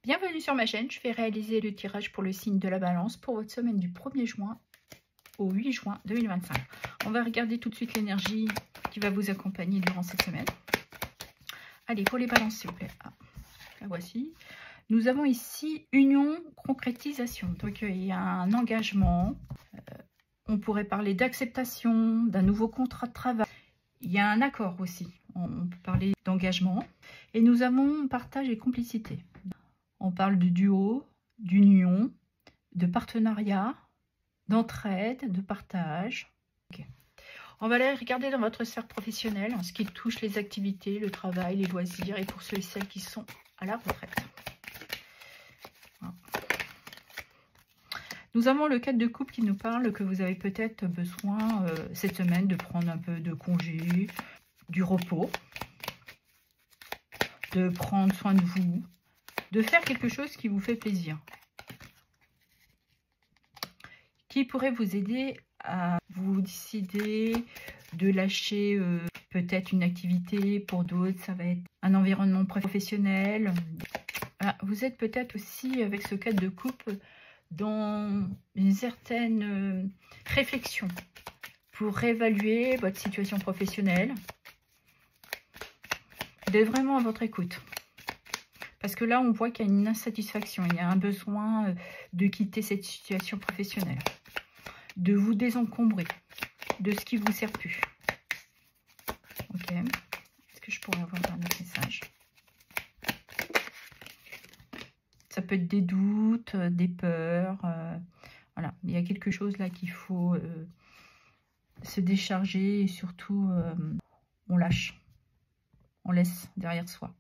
Bienvenue sur ma chaîne, je vais réaliser le tirage pour le signe de la balance pour votre semaine du 1er juin au 8 juin 2025. On va regarder tout de suite l'énergie qui va vous accompagner durant cette semaine. Allez, pour les balances s'il vous plaît. Ah, la voici. Nous avons ici union, concrétisation. Donc il y a un engagement. On pourrait parler d'acceptation, d'un nouveau contrat de travail. Il y a un accord aussi. On peut parler d'engagement. Et nous avons partage et complicité. On parle de duo, d'union, de partenariat, d'entraide, de partage. Okay. On va aller regarder dans votre sphère professionnelle ce qui touche les activités, le travail, les loisirs et pour ceux et celles qui sont à la retraite. Voilà. Nous avons le cadre de couple qui nous parle que vous avez peut-être besoin cette semaine de prendre un peu de congé, du repos, de prendre soin de vous, de faire quelque chose qui vous fait plaisir, qui pourrait vous aider à vous décider de lâcher peut-être une activité. Pour d'autres, ça va être un environnement professionnel. Ah, vous êtes peut-être aussi, avec ce cadre de couple, dans une certaine réflexion pour réévaluer votre situation professionnelle. Vous êtes vraiment à votre écoute. Parce que là, on voit qu'il y a une insatisfaction, il y a un besoin de quitter cette situation professionnelle, de vous désencombrer de ce qui vous sert plus. Ok. Est-ce que je pourrais avoir un autre message? Ça peut être des doutes, des peurs. Voilà, il y a quelque chose là qu'il faut se décharger et surtout, on lâche, on laisse derrière soi.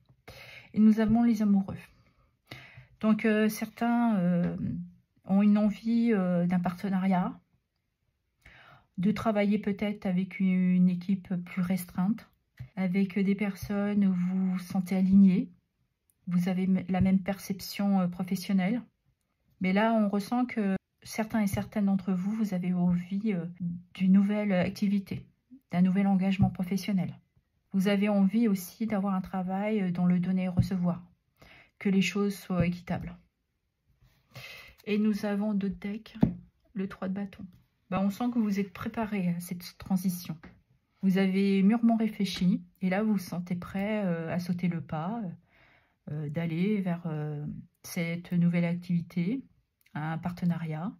Et nous avons les amoureux. Donc, certains ont une envie d'un partenariat, de travailler peut-être avec une équipe plus restreinte, avec des personnes où vous vous sentez aligné, vous avez la même perception professionnelle. Mais là, on ressent que certains et certaines d'entre vous, vous avez envie d'une nouvelle activité, d'un nouvel engagement professionnel. Vous avez envie aussi d'avoir un travail dans le donner et recevoir, que les choses soient équitables. Et nous avons d'autres decks, le 3 de bâton. On sent que vous êtes préparé à cette transition. Vous avez mûrement réfléchi et là vous vous sentez prêt à sauter le pas, d'aller vers cette nouvelle activité, un partenariat.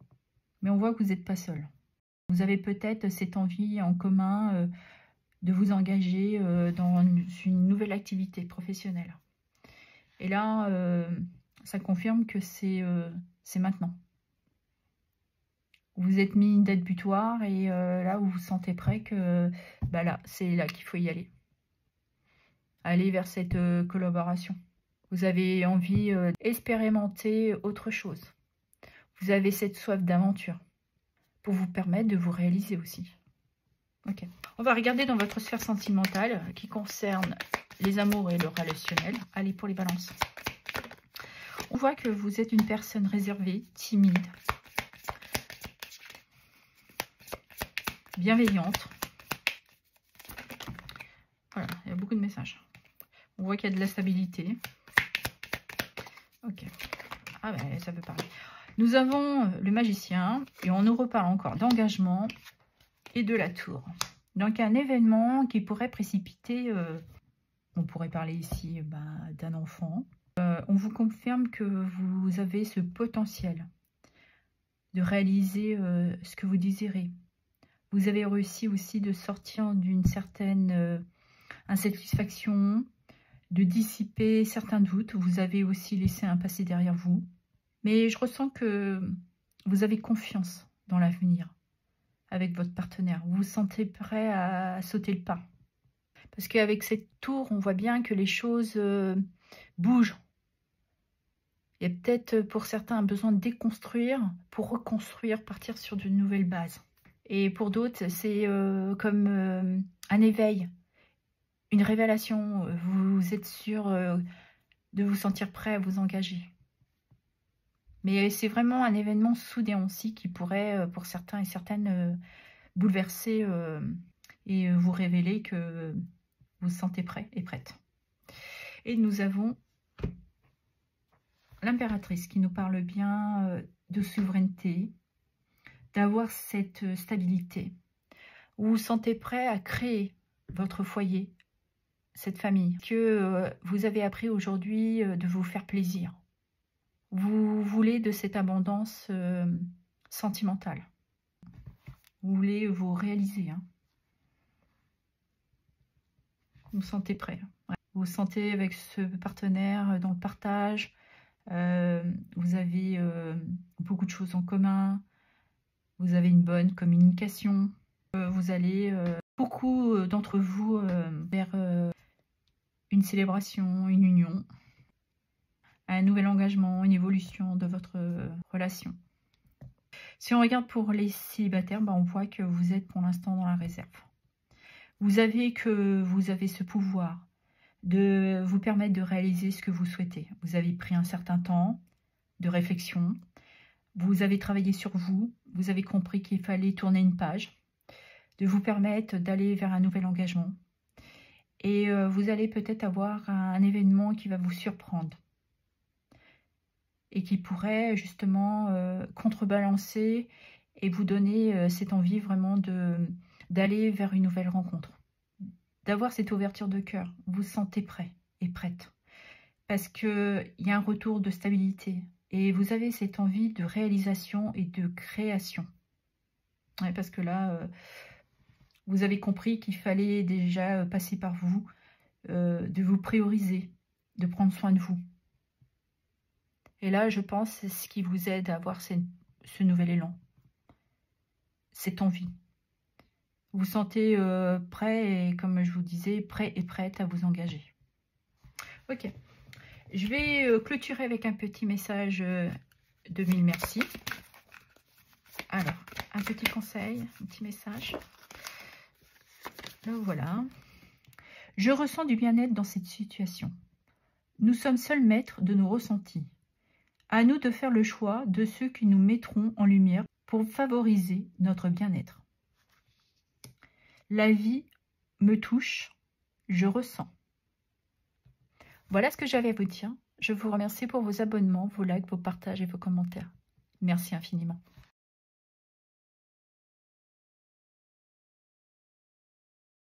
Mais on voit que vous n'êtes pas seul. Vous avez peut-être cette envie en commun de vous engager dans une nouvelle activité professionnelle. Et là, ça confirme que c'est maintenant. Vous êtes mis une date butoir et là, vous vous sentez prêt que là, c'est là qu'il faut y aller. Aller vers cette collaboration. Vous avez envie d'expérimenter autre chose. Vous avez cette soif d'aventure pour vous permettre de vous réaliser aussi. Ok. On va regarder dans votre sphère sentimentale qui concerne les amours et le relationnel. Allez, pour les balances. On voit que vous êtes une personne réservée, timide, bienveillante. Voilà, il y a beaucoup de messages. On voit qu'il y a de la stabilité. Ok. Ah ben, ça peut parler. Nous avons le magicien et on nous reparle encore d'engagement et de la tour. Donc un événement qui pourrait précipiter, on pourrait parler ici d'un enfant. On vous confirme que vous avez ce potentiel de réaliser ce que vous désirez. Vous avez réussi aussi de sortir d'une certaine insatisfaction, de dissiper certains doutes. Vous avez aussi laissé un passé derrière vous. Mais je ressens que vous avez confiance dans l'avenir avec votre partenaire. Vous vous sentez prêt à sauter le pas. Parce qu'avec cette tour, on voit bien que les choses bougent. Il y a peut-être pour certains un besoin de déconstruire pour reconstruire, partir sur de nouvelles bases. Et pour d'autres, c'est comme un éveil, une révélation. Vous êtes sûr de vous sentir prêt à vous engager. Mais c'est vraiment un événement soudain aussi qui pourrait, pour certains et certaines, bouleverser et vous révéler que vous vous sentez prêt et prête. Et nous avons l'impératrice qui nous parle bien de souveraineté, d'avoir cette stabilité. Vous vous sentez prêt à créer votre foyer, cette famille, que vous avez appris aujourd'hui de vous faire plaisir. Vous voulez de cette abondance sentimentale. Vous voulez vous réaliser. Hein. Vous vous sentez prêt. Ouais. Vous vous sentez avec ce partenaire dans le partage. Vous avez beaucoup de choses en commun. Vous avez une bonne communication. Vous allez, beaucoup d'entre vous, vers une célébration, une union, un nouvel engagement, une évolution de votre relation. Si on regarde pour les célibataires, on voit que vous êtes pour l'instant dans la réserve. Vous avez ce pouvoir de vous permettre de réaliser ce que vous souhaitez. Vous avez pris un certain temps de réflexion. Vous avez travaillé sur vous. Vous avez compris qu'il fallait tourner une page, de vous permettre d'aller vers un nouvel engagement. Et vous allez peut-être avoir un événement qui va vous surprendre et qui pourrait justement contrebalancer et vous donner cette envie vraiment d'aller vers une nouvelle rencontre. D'avoir cette ouverture de cœur. Vous vous sentez prêt et prête. Parce qu'il y a un retour de stabilité. Et vous avez cette envie de réalisation et de création. Ouais, parce que là, vous avez compris qu'il fallait déjà passer par vous, de vous prioriser, de prendre soin de vous. Et là, je pense, c'est ce qui vous aide à avoir ce nouvel élan, cette envie. Vous vous sentez prêt et, comme je vous disais, prêt et prête à vous engager. Ok. Je vais clôturer avec un petit message de mille merci. Alors, un petit conseil, un petit message. Le voilà. Je ressens du bien-être dans cette situation. Nous sommes seuls maîtres de nos ressentis. À nous de faire le choix de ceux qui nous mettront en lumière pour favoriser notre bien-être. La vie me touche, je ressens. Voilà ce que j'avais à vous dire. Je vous remercie pour vos abonnements, vos likes, vos partages et vos commentaires. Merci infiniment.